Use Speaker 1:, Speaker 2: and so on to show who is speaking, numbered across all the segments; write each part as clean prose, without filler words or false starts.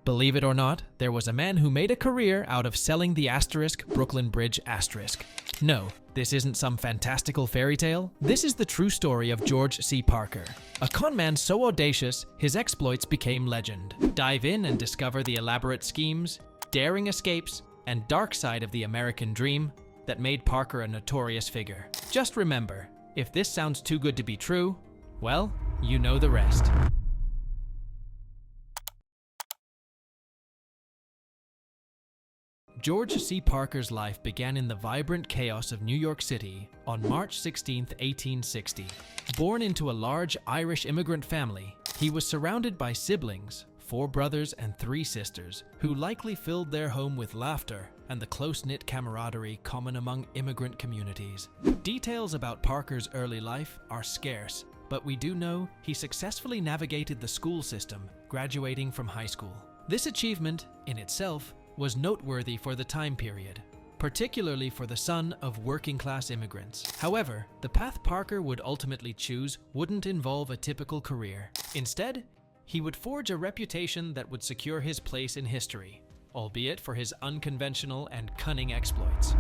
Speaker 1: Believe it or not, there was a man who made a career out of selling the asterisk Brooklyn Bridge asterisk. No, this isn't some fantastical fairy tale. This is the true story of George C. Parker, a con man so audacious his exploits became legend. Dive in and discover the elaborate schemes, daring escapes, and dark side of the American dream that made Parker a notorious figure. Just remember, if this sounds too good to be true, well, you know the rest. George C. Parker's life began in the vibrant chaos of New York City on March 16, 1860. Born into a large Irish immigrant family, he was surrounded by siblings, 4 brothers and 3 sisters, who likely filled their home with laughter and the close-knit camaraderie common among immigrant communities. Details about Parker's early life are scarce, but we do know he successfully navigated the school system, graduating from high school. This achievement, in itself, was noteworthy for the time period, particularly for the son of working-class immigrants. However, the path Parker would ultimately choose wouldn't involve a typical career. Instead, he would forge a reputation that would secure his place in history, albeit for his unconventional and cunning exploits.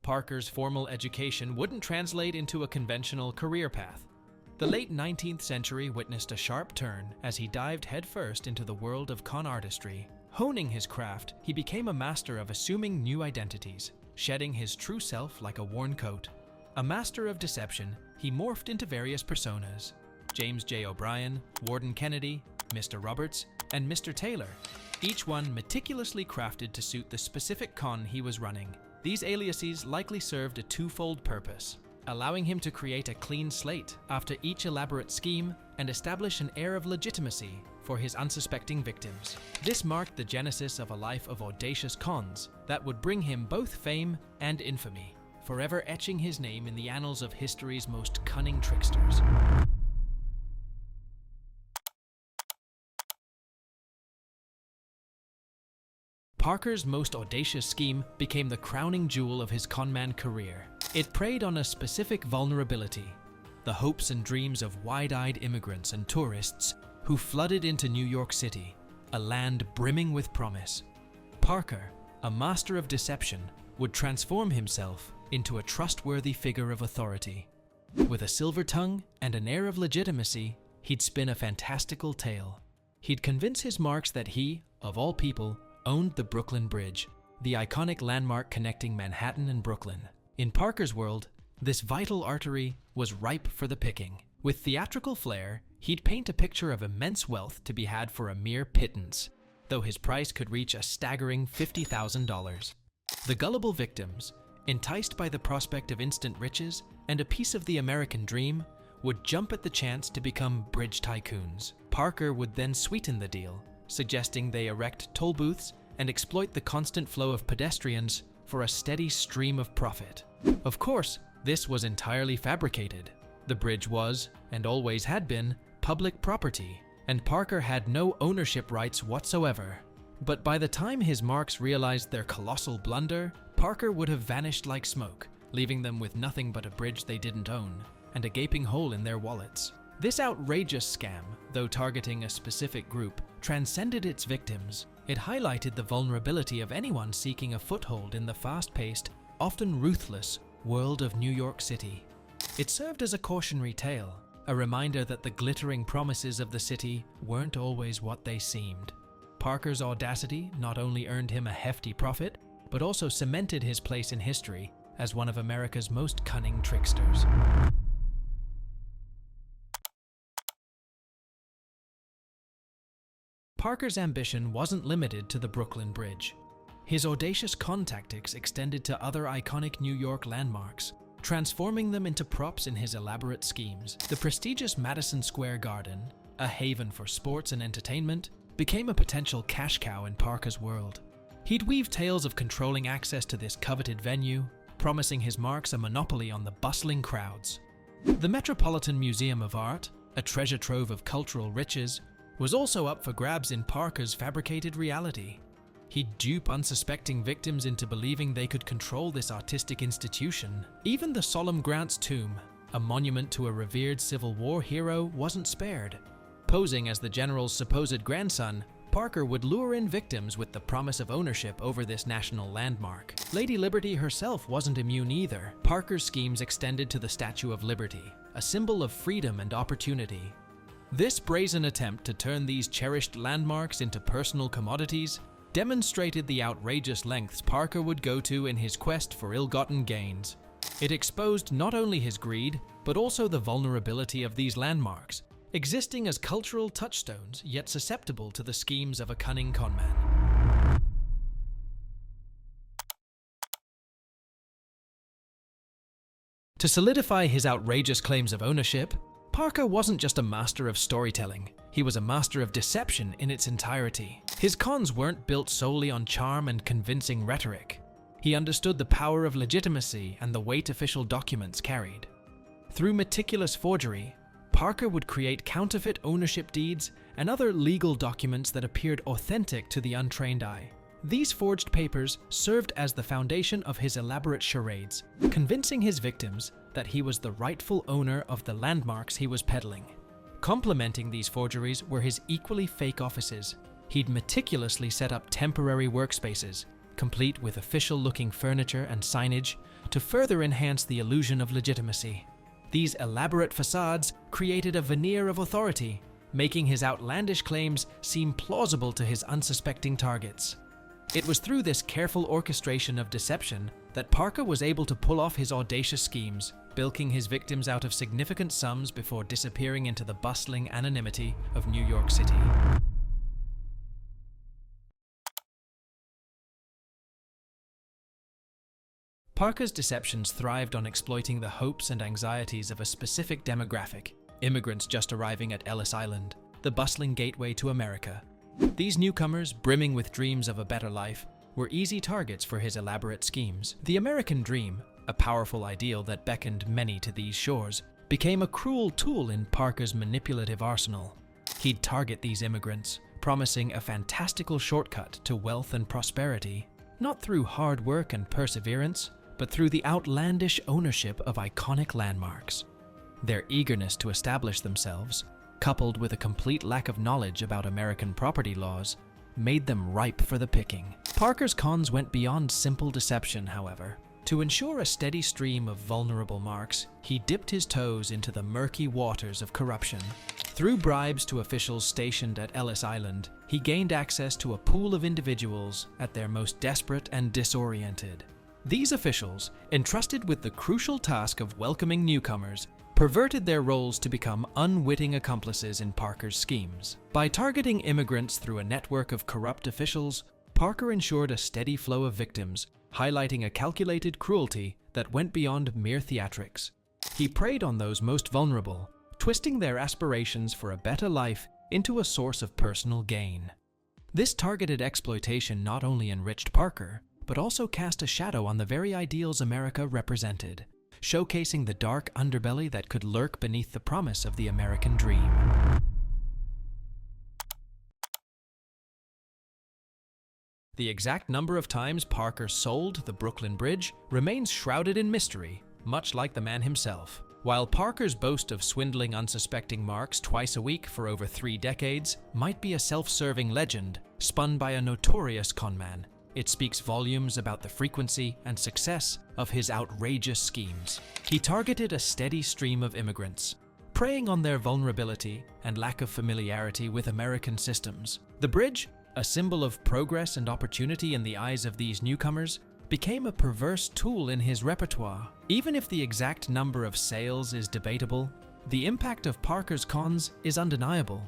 Speaker 1: Parker's formal education wouldn't translate into a conventional career path. The late 19th century witnessed a sharp turn as he dived headfirst into the world of con artistry. Honing his craft, he became a master of assuming new identities, shedding his true self like a worn coat. A master of deception, he morphed into various personas: James J. O'Brien, Warden Kennedy, Mr. Roberts, and Mr. Taylor, each one meticulously crafted to suit the specific con he was running. These aliases likely served a twofold purpose: allowing him to create a clean slate after each elaborate scheme and establish an air of legitimacy for his unsuspecting victims. This marked the genesis of a life of audacious cons that would bring him both fame and infamy, forever etching his name in the annals of history's most cunning tricksters. Parker's most audacious scheme became the crowning jewel of his conman career. It preyed on a specific vulnerability: the hopes and dreams of wide-eyed immigrants and tourists who flooded into New York City, a land brimming with promise. Parker, a master of deception, would transform himself into a trustworthy figure of authority. With a silver tongue and an air of legitimacy, he'd spin a fantastical tale. He'd convince his marks that he, of all people, owned the Brooklyn Bridge, the iconic landmark connecting Manhattan and Brooklyn. In Parker's world, this vital artery was ripe for the picking. With theatrical flair, he'd paint a picture of immense wealth to be had for a mere pittance, though his price could reach a staggering $50,000. The gullible victims, enticed by the prospect of instant riches and a piece of the American dream, would jump at the chance to become bridge tycoons. Parker would then sweeten the deal, suggesting they erect toll booths and exploit the constant flow of pedestrians for a steady stream of profit. Of course, this was entirely fabricated. The bridge was, and always had been, public property, and Parker had no ownership rights whatsoever. But by the time his marks realized their colossal blunder, Parker would have vanished like smoke, leaving them with nothing but a bridge they didn't own, and a gaping hole in their wallets. This outrageous scam, though targeting a specific group, transcended its victims. It highlighted the vulnerability of anyone seeking a foothold in the fast-paced, often ruthless, world of New York City. It served as a cautionary tale, a reminder that the glittering promises of the city weren't always what they seemed. Parker's audacity not only earned him a hefty profit, but also cemented his place in history as one of America's most cunning tricksters. Parker's ambition wasn't limited to the Brooklyn Bridge. His audacious con tactics extended to other iconic New York landmarks, transforming them into props in his elaborate schemes. The prestigious Madison Square Garden, a haven for sports and entertainment, became a potential cash cow in Parker's world. He'd weave tales of controlling access to this coveted venue, promising his marks a monopoly on the bustling crowds. The Metropolitan Museum of Art, a treasure trove of cultural riches, was also up for grabs in Parker's fabricated reality. He'd dupe unsuspecting victims into believing they could control this artistic institution. Even the solemn Grant's tomb, a monument to a revered Civil War hero, wasn't spared. Posing as the general's supposed grandson, Parker would lure in victims with the promise of ownership over this national landmark. Lady Liberty herself wasn't immune either. Parker's schemes extended to the Statue of Liberty, a symbol of freedom and opportunity. This brazen attempt to turn these cherished landmarks into personal commodities demonstrated the outrageous lengths Parker would go to in his quest for ill-gotten gains. It exposed not only his greed, but also the vulnerability of these landmarks, existing as cultural touchstones yet susceptible to the schemes of a cunning conman. To solidify his outrageous claims of ownership, Parker wasn't just a master of storytelling, he was a master of deception in its entirety. His cons weren't built solely on charm and convincing rhetoric. He understood the power of legitimacy and the weight official documents carried. Through meticulous forgery, Parker would create counterfeit ownership deeds and other legal documents that appeared authentic to the untrained eye. These forged papers served as the foundation of his elaborate charades, convincing his victims that he was the rightful owner of the landmarks he was peddling. Complementing these forgeries were his equally fake offices. He'd meticulously set up temporary workspaces, complete with official-looking furniture and signage, to further enhance the illusion of legitimacy. These elaborate facades created a veneer of authority, making his outlandish claims seem plausible to his unsuspecting targets. It was through this careful orchestration of deception that Parker was able to pull off his audacious schemes, bilking his victims out of significant sums before disappearing into the bustling anonymity of New York City. Parker's deceptions thrived on exploiting the hopes and anxieties of a specific demographic, immigrants just arriving at Ellis Island, the bustling gateway to America. These newcomers, brimming with dreams of a better life, were easy targets for his elaborate schemes. The American dream, a powerful ideal that beckoned many to these shores, became a cruel tool in Parker's manipulative arsenal. He'd target these immigrants, promising a fantastical shortcut to wealth and prosperity, not through hard work and perseverance, but through the outlandish ownership of iconic landmarks. Their eagerness to establish themselves, coupled with a complete lack of knowledge about American property laws, made them ripe for the picking. Parker's cons went beyond simple deception, however. To ensure a steady stream of vulnerable marks, he dipped his toes into the murky waters of corruption. Through bribes to officials stationed at Ellis Island, he gained access to a pool of individuals at their most desperate and disoriented. These officials, entrusted with the crucial task of welcoming newcomers, perverted their roles to become unwitting accomplices in Parker's schemes. By targeting immigrants through a network of corrupt officials, Parker ensured a steady flow of victims, highlighting a calculated cruelty that went beyond mere theatrics. He preyed on those most vulnerable, twisting their aspirations for a better life into a source of personal gain. This targeted exploitation not only enriched Parker, but also cast a shadow on the very ideals America represented, showcasing the dark underbelly that could lurk beneath the promise of the American dream. The exact number of times Parker sold the Brooklyn Bridge remains shrouded in mystery, much like the man himself. While Parker's boast of swindling unsuspecting marks twice a week for over 3 decades might be a self-serving legend spun by a notorious conman, it speaks volumes about the frequency and success of his outrageous schemes. He targeted a steady stream of immigrants, preying on their vulnerability and lack of familiarity with American systems. The bridge, a symbol of progress and opportunity in the eyes of these newcomers, became a perverse tool in his repertoire. Even if the exact number of sales is debatable, the impact of Parker's cons is undeniable.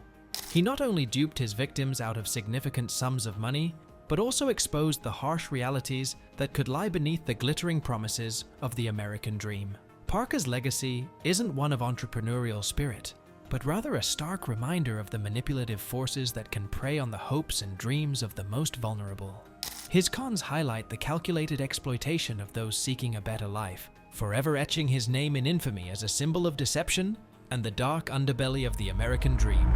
Speaker 1: He not only duped his victims out of significant sums of money, but also exposed the harsh realities that could lie beneath the glittering promises of the American dream. Parker's legacy isn't one of entrepreneurial spirit, but rather a stark reminder of the manipulative forces that can prey on the hopes and dreams of the most vulnerable. His cons highlight the calculated exploitation of those seeking a better life, forever etching his name in infamy as a symbol of deception and the dark underbelly of the American dream.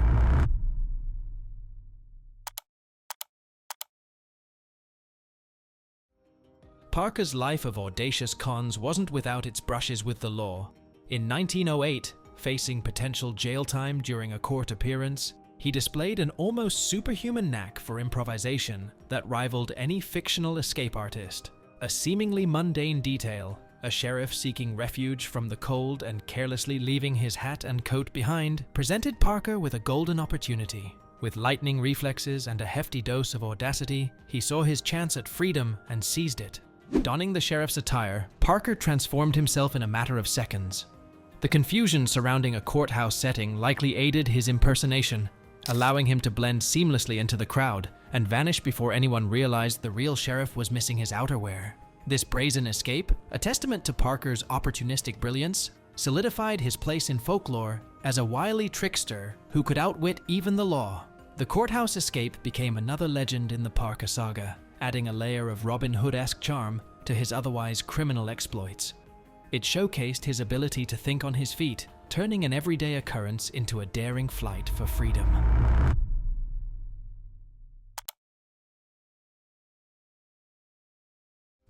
Speaker 1: Parker's life of audacious cons wasn't without its brushes with the law. In 1908, facing potential jail time during a court appearance, he displayed an almost superhuman knack for improvisation that rivaled any fictional escape artist. A seemingly mundane detail, a sheriff seeking refuge from the cold and carelessly leaving his hat and coat behind, presented Parker with a golden opportunity. With lightning reflexes and a hefty dose of audacity, he saw his chance at freedom and seized it. Donning the sheriff's attire, Parker transformed himself in a matter of seconds. The confusion surrounding a courthouse setting likely aided his impersonation, allowing him to blend seamlessly into the crowd and vanish before anyone realized the real sheriff was missing his outerwear. This brazen escape, a testament to Parker's opportunistic brilliance, solidified his place in folklore as a wily trickster who could outwit even the law. The courthouse escape became another legend in the Parker saga, adding a layer of Robin Hood-esque charm to his otherwise criminal exploits. It showcased his ability to think on his feet, turning an everyday occurrence into a daring flight for freedom.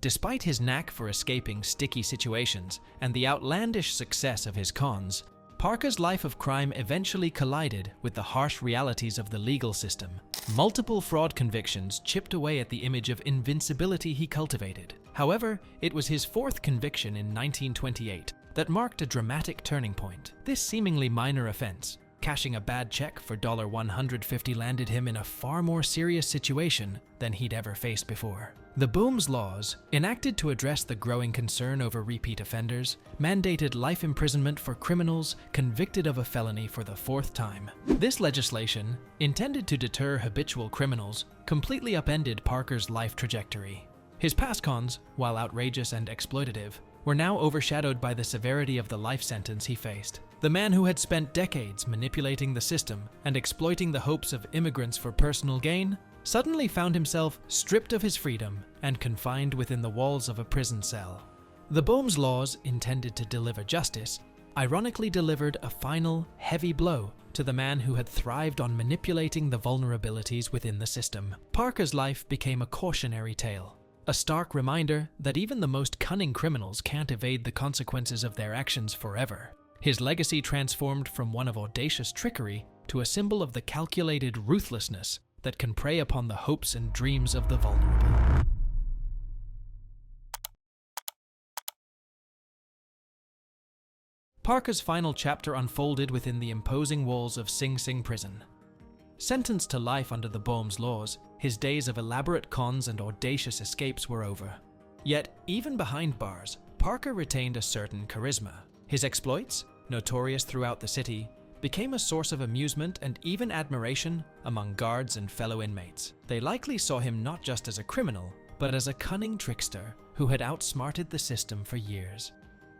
Speaker 1: Despite his knack for escaping sticky situations and the outlandish success of his cons, Parker's life of crime eventually collided with the harsh realities of the legal system. Multiple fraud convictions chipped away at the image of invincibility he cultivated. However, it was his fourth conviction in 1928 that marked a dramatic turning point. This seemingly minor offense, cashing a bad check for $150, landed him in a far more serious situation than he'd ever faced before. The Boehm's laws, enacted to address the growing concern over repeat offenders, mandated life imprisonment for criminals convicted of a felony for the fourth time. This legislation, intended to deter habitual criminals, completely upended Parker's life trajectory. His past cons, while outrageous and exploitative, were now overshadowed by the severity of the life sentence he faced. The man who had spent decades manipulating the system and exploiting the hopes of immigrants for personal gain suddenly found himself stripped of his freedom and confined within the walls of a prison cell. The Boehm's laws, intended to deliver justice, ironically delivered a final, heavy blow to the man who had thrived on manipulating the vulnerabilities within the system. Parker's life became a cautionary tale, a stark reminder that even the most cunning criminals can't evade the consequences of their actions forever. His legacy transformed from one of audacious trickery to a symbol of the calculated ruthlessness that can prey upon the hopes and dreams of the vulnerable. Parker's final chapter unfolded within the imposing walls of Sing Sing prison. Sentenced to life under the Boehm's laws, his days of elaborate cons and audacious escapes were over. Yet, even behind bars, Parker retained a certain charisma. His exploits, notorious throughout the city, became a source of amusement and even admiration among guards and fellow inmates. They likely saw him not just as a criminal, but as a cunning trickster who had outsmarted the system for years.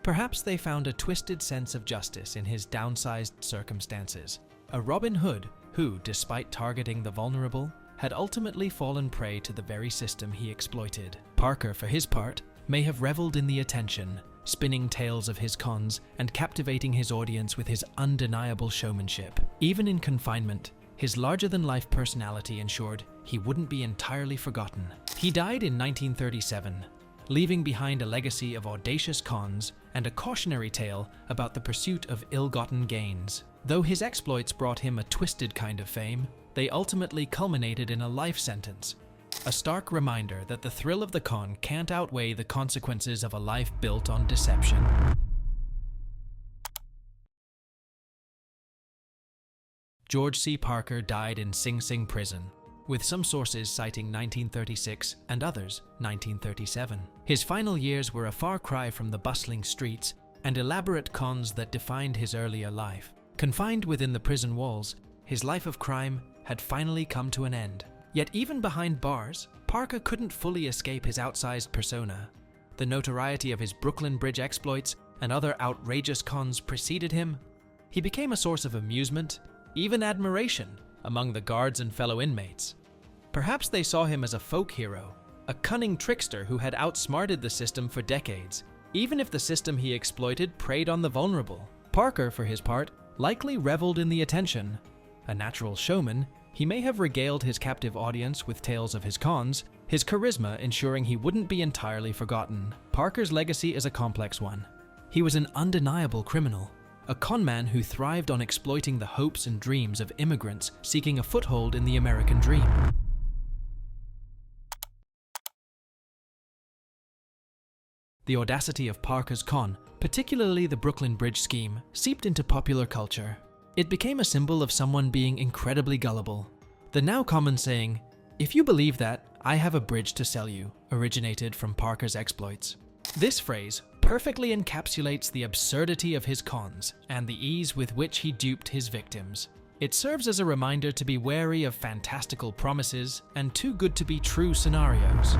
Speaker 1: Perhaps they found a twisted sense of justice in his downsized circumstances, a Robin Hood who, despite targeting the vulnerable, had ultimately fallen prey to the very system he exploited. Parker, for his part, may have reveled in the attention, spinning tales of his cons and captivating his audience with his undeniable showmanship. Even in confinement, his larger-than-life personality ensured he wouldn't be entirely forgotten. He died in 1937, leaving behind a legacy of audacious cons and a cautionary tale about the pursuit of ill-gotten gains. Though his exploits brought him a twisted kind of fame, they ultimately culminated in a life sentence, a stark reminder that the thrill of the con can't outweigh the consequences of a life built on deception. George C. Parker died in Sing Sing prison, with some sources citing 1936 and others 1937. His final years were a far cry from the bustling streets and elaborate cons that defined his earlier life. Confined within the prison walls, his life of crime had finally come to an end. Yet even behind bars, Parker couldn't fully escape his outsized persona. The notoriety of his Brooklyn Bridge exploits and other outrageous cons preceded him. He became a source of amusement, even admiration, among the guards and fellow inmates. Perhaps they saw him as a folk hero, a cunning trickster who had outsmarted the system for decades, even if the system he exploited preyed on the vulnerable. Parker, for his part, likely reveled in the attention. A natural showman, he may have regaled his captive audience with tales of his cons, his charisma ensuring he wouldn't be entirely forgotten. Parker's legacy is a complex one. He was an undeniable criminal, a conman who thrived on exploiting the hopes and dreams of immigrants seeking a foothold in the American dream. The audacity of Parker's con, particularly the Brooklyn Bridge scheme, seeped into popular culture. It became a symbol of someone being incredibly gullible. The now common saying, "If you believe that, I have a bridge to sell you," originated from Parker's exploits. This phrase perfectly encapsulates the absurdity of his cons and the ease with which he duped his victims. It serves as a reminder to be wary of fantastical promises and too good to be true scenarios.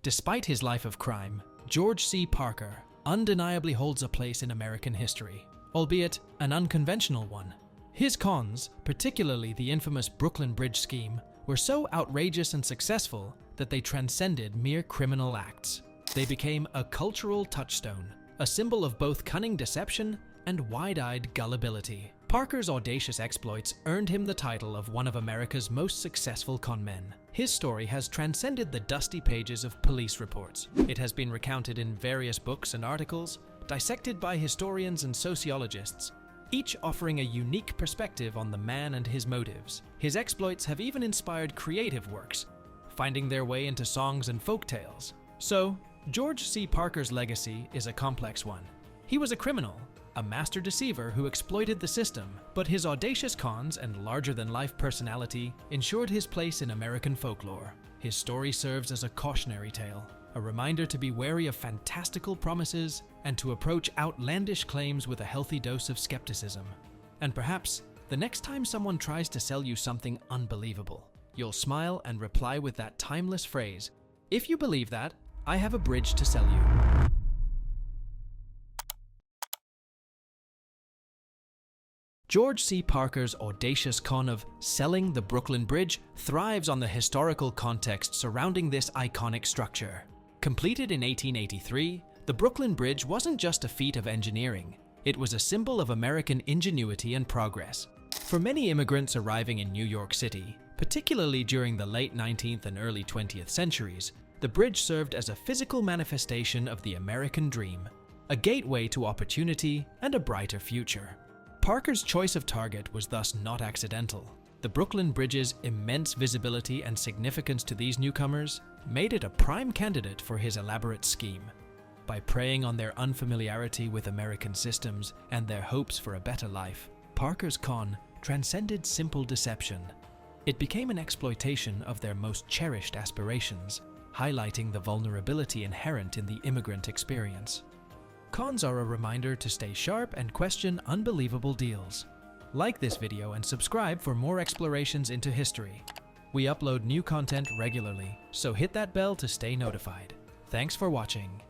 Speaker 1: Despite his life of crime, George C. Parker undeniably holds a place in American history, albeit an unconventional one. His cons, particularly the infamous Brooklyn Bridge scheme, were so outrageous and successful that they transcended mere criminal acts. They became a cultural touchstone, a symbol of both cunning deception and wide-eyed gullibility. Parker's audacious exploits earned him the title of one of America's most successful conmen. His story has transcended the dusty pages of police reports. It has been recounted in various books and articles, dissected by historians and sociologists, each offering a unique perspective on the man and his motives. His exploits have even inspired creative works, finding their way into songs and folk tales. So, George C. Parker's legacy is a complex one. He was a criminal, a master deceiver who exploited the system, but his audacious cons and larger-than-life personality ensured his place in American folklore. His story serves as a cautionary tale, a reminder to be wary of fantastical promises and to approach outlandish claims with a healthy dose of skepticism. And perhaps, the next time someone tries to sell you something unbelievable, you'll smile and reply with that timeless phrase, "If you believe that, I have a bridge to sell you." George C. Parker's audacious con of selling the Brooklyn Bridge thrives on the historical context surrounding this iconic structure. Completed in 1883, the Brooklyn Bridge wasn't just a feat of engineering. It was a symbol of American ingenuity and progress. For many immigrants arriving in New York City, particularly during the late 19th and early 20th centuries, the bridge served as a physical manifestation of the American dream, a gateway to opportunity and a brighter future. Parker's choice of target was thus not accidental. The Brooklyn Bridge's immense visibility and significance to these newcomers made it a prime candidate for his elaborate scheme. By preying on their unfamiliarity with American systems and their hopes for a better life, Parker's con transcended simple deception. It became an exploitation of their most cherished aspirations, highlighting the vulnerability inherent in the immigrant experience. Cons are a reminder to stay sharp and question unbelievable deals. Like this video and subscribe for more explorations into history. We upload new content regularly, so hit that bell to stay notified. Thanks for watching.